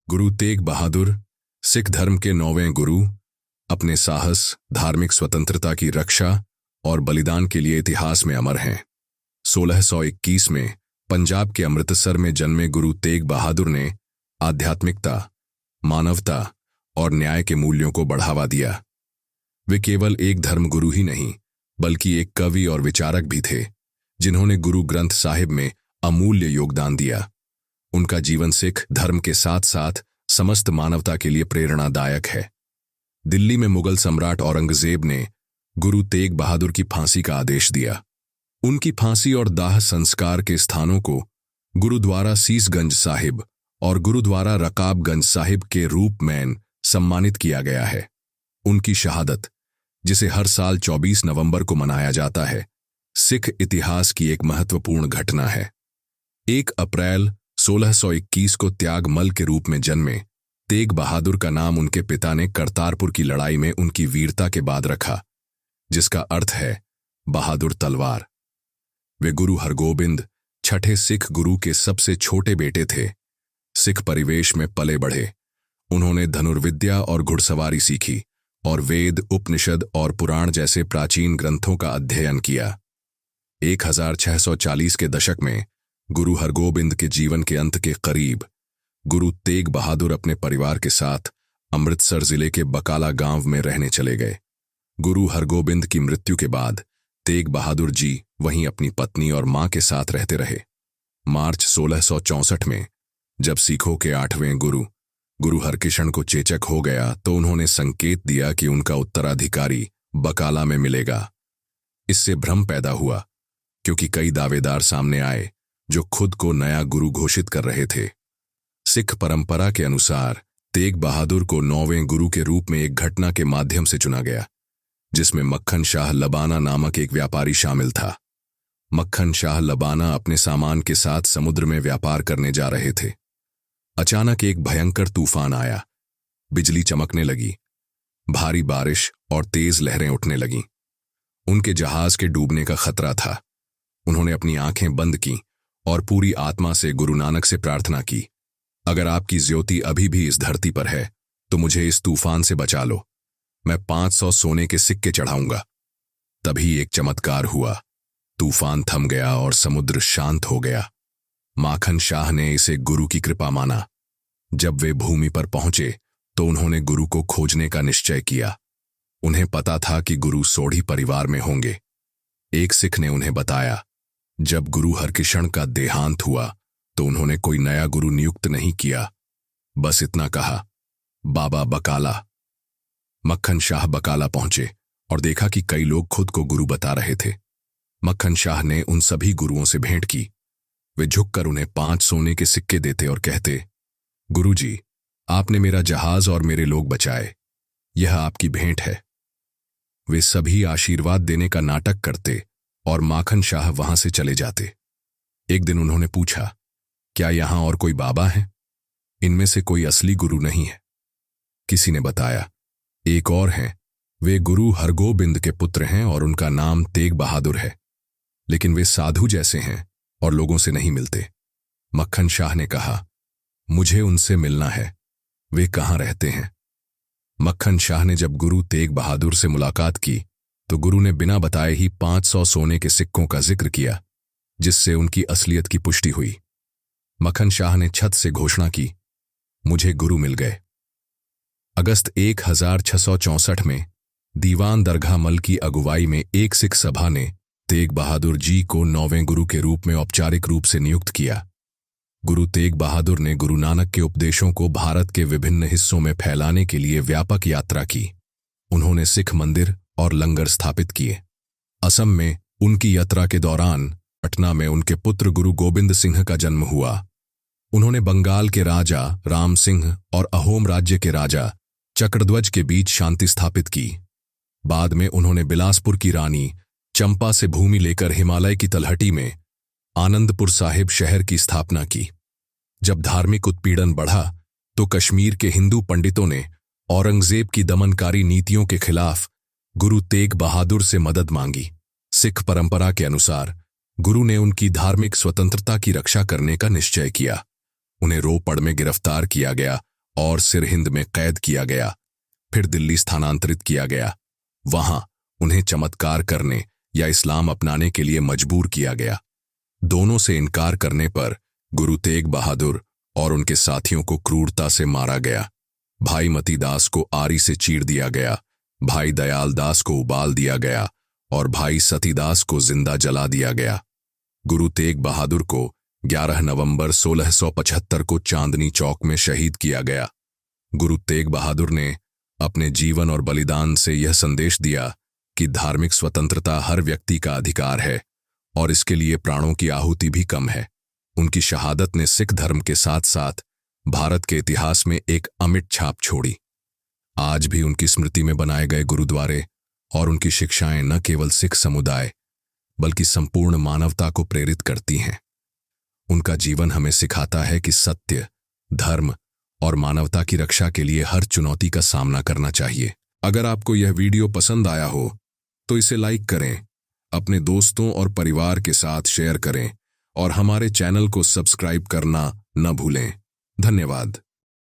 गुरु तेग बहादुर सिख धर्म के 9वें गुरु अपने साहस, धार्मिक स्वतंत्रता की रक्षा और बलिदान के लिए इतिहास में अमर हैं। 1621 में पंजाब के अमृतसर में जन्मे गुरु तेग बहादुर ने आध्यात्मिकता, मानवता और न्याय के मूल्यों को बढ़ावा दिया। वे केवल एक धर्मगुरु ही नहीं, बल्कि एक कवि और विचारक भी थे, जिन्होंने गुरु ग्रंथ साहिब में अमूल्य योगदान दिया। उनका जीवन सिख धर्म के साथ साथ समस्त मानवता के लिए प्रेरणादायक है। दिल्ली में मुगल सम्राट औरंगजेब ने गुरु तेग बहादुर की फांसी का आदेश दिया। उनकी फांसी और दाह संस्कार के स्थानों को गुरुद्वारा सीसगंज साहिब और गुरुद्वारा रकाबगंज साहिब के रूप में सम्मानित किया गया है। उनकी शहादत, जिसे हर साल 24 नवंबर को मनाया जाता है, सिख इतिहास की एक महत्वपूर्ण घटना है। 1 अप्रैल 1621 को त्यागमल के रूप में जन्मे तेग बहादुर का नाम उनके पिता ने करतारपुर की लड़ाई में उनकी वीरता के बाद रखा, जिसका अर्थ है बहादुर तलवार। वे गुरु हरगोबिंद छठे सिख गुरु के सबसे छोटे बेटे थे। सिख परिवेश में पले बढ़े, उन्होंने धनुर्विद्या और घुड़सवारी सीखी और वेद, उपनिषद और पुराण जैसे प्राचीन ग्रंथों का अध्ययन किया। 1640 के दशक में गुरु हरगोबिंद के जीवन के अंत के करीब गुरु तेग बहादुर अपने परिवार के साथ अमृतसर जिले के बकाला गांव में रहने चले गए। गुरु हरगोबिंद की मृत्यु के बाद तेग बहादुर जी वहीं अपनी पत्नी और मां के साथ रहते रहे। मार्च 1664 में जब सिखों के 8वें गुरु हरकिशन को चेचक हो गया, तो उन्होंने संकेत दिया कि उनका उत्तराधिकारी बकाला में मिलेगा। इससे भ्रम पैदा हुआ, क्योंकि कई दावेदार सामने आए जो खुद को नया गुरु घोषित कर रहे थे। सिख परंपरा के अनुसार तेग बहादुर को 9वें गुरु के रूप में एक घटना के माध्यम से चुना गया, जिसमें मक्खन शाह लबाना नामक एक व्यापारी शामिल था। मक्खन शाह लबाना अपने सामान के साथ समुद्र में व्यापार करने जा रहे थे। अचानक एक भयंकर तूफान आया, बिजली चमकने लगी, भारी बारिश और तेज लहरें उठने लगीं। उनके जहाज के डूबने का खतरा था। उन्होंने अपनी आंखें बंद की और पूरी आत्मा से गुरु नानक से प्रार्थना की, अगर आपकी ज्योति अभी भी इस धरती पर है तो मुझे इस तूफान से बचा लो, मैं 500 सोने के सिक्के चढ़ाऊंगा। तभी एक चमत्कार हुआ, तूफान थम गया और समुद्र शांत हो गया। माखन शाह ने इसे गुरु की कृपा माना। जब वे भूमि पर पहुंचे तो उन्होंने गुरु को खोजने का निश्चय किया। उन्हें पता था कि गुरु सोढ़ी परिवार में होंगे। एक सिख ने उन्हें बताया, जब गुरु हरकिशन का देहांत हुआ तो उन्होंने कोई नया गुरु नियुक्त नहीं किया, बस इतना कहा, बाबा बकाला। मक्खन शाह बकाला पहुंचे और देखा कि कई लोग खुद को गुरु बता रहे थे। मक्खन शाह ने उन सभी गुरुओं से भेंट की। वे झुककर उन्हें 5 सोने के सिक्के देते और कहते, गुरुजी, आपने मेरा जहाज और मेरे लोग बचाए, यह आपकी भेंट है। वे सभी आशीर्वाद देने का नाटक करते और माखन शाह वहां से चले जाते। एक दिन उन्होंने पूछा, क्या यहां और कोई बाबा है? इनमें से कोई असली गुरु नहीं है। किसी ने बताया, एक और हैं, वे गुरु हरगोबिंद के पुत्र हैं और उनका नाम तेग बहादुर है, लेकिन वे साधु जैसे हैं और लोगों से नहीं मिलते। मक्खन शाह ने कहा, मुझे उनसे मिलना है, वे कहां रहते हैं? मक्खन शाह ने जब गुरु तेग बहादुर से मुलाकात की तो गुरु ने बिना बताए ही 500 सोने के सिक्कों का जिक्र किया, जिससे उनकी असलियत की पुष्टि हुई। मक्खन शाह ने छत से घोषणा की, मुझे गुरु मिल गए। अगस्त 1664 में दीवान दरगाह मल की अगुवाई में एक सिख सभा ने तेग बहादुर जी को 9वें गुरु के रूप में औपचारिक रूप से नियुक्त किया। गुरु तेग बहादुर ने गुरु नानक के उपदेशों को भारत के विभिन्न हिस्सों में फैलाने के लिए व्यापक यात्रा की। उन्होंने सिख मंदिर और लंगर स्थापित किए। असम में उनकी यात्रा के दौरान पटना में उनके पुत्र गुरु गोबिंद सिंह का जन्म हुआ। उन्होंने बंगाल के राजा राम सिंह और अहोम राज्य के राजा चक्रध्वज के बीच शांति स्थापित की। बाद में उन्होंने बिलासपुर की रानी चंपा से भूमि लेकर हिमालय की तलहटी में आनंदपुर साहिब शहर की स्थापना की। जब धार्मिक उत्पीड़न बढ़ा तो कश्मीर के हिंदू पंडितों ने औरंगजेब की दमनकारी नीतियों के खिलाफ गुरु तेग बहादुर से मदद मांगी। सिख परंपरा के अनुसार गुरु ने उनकी धार्मिक स्वतंत्रता की रक्षा करने का निश्चय किया। उन्हें रोपड़ में गिरफ्तार किया गया और सिरहिंद में कैद किया गया, फिर दिल्ली स्थानांतरित किया गया। वहां उन्हें चमत्कार करने या इस्लाम अपनाने के लिए मजबूर किया गया। दोनों से इनकार करने पर गुरु तेग बहादुर और उनके साथियों को क्रूरता से मारा गया। भाई मती दास को आरी से चीर दिया गया, भाई दयाल दास को उबाल दिया गया और भाई सतीदास को जिंदा जला दिया गया। गुरु तेग बहादुर को 11 नवंबर 1675 को चांदनी चौक में शहीद किया गया। गुरु तेग बहादुर ने अपने जीवन और बलिदान से यह संदेश दिया कि धार्मिक स्वतंत्रता हर व्यक्ति का अधिकार है और इसके लिए प्राणों की आहुति भी कम है। उनकी शहादत ने सिख धर्म के साथ साथ भारत के इतिहास में एक अमिट छाप छोड़ी। आज भी उनकी स्मृति में बनाए गए गुरुद्वारे और उनकी शिक्षाएं न केवल सिख समुदाय बल्कि संपूर्ण मानवता को प्रेरित करती हैं। उनका जीवन हमें सिखाता है कि सत्य, धर्म और मानवता की रक्षा के लिए हर चुनौती का सामना करना चाहिए। अगर आपको यह वीडियो पसंद आया हो तो इसे लाइक करें, अपने दोस्तों और परिवार के साथ शेयर करें और हमारे चैनल को सब्सक्राइब करना न भूलें। धन्यवाद।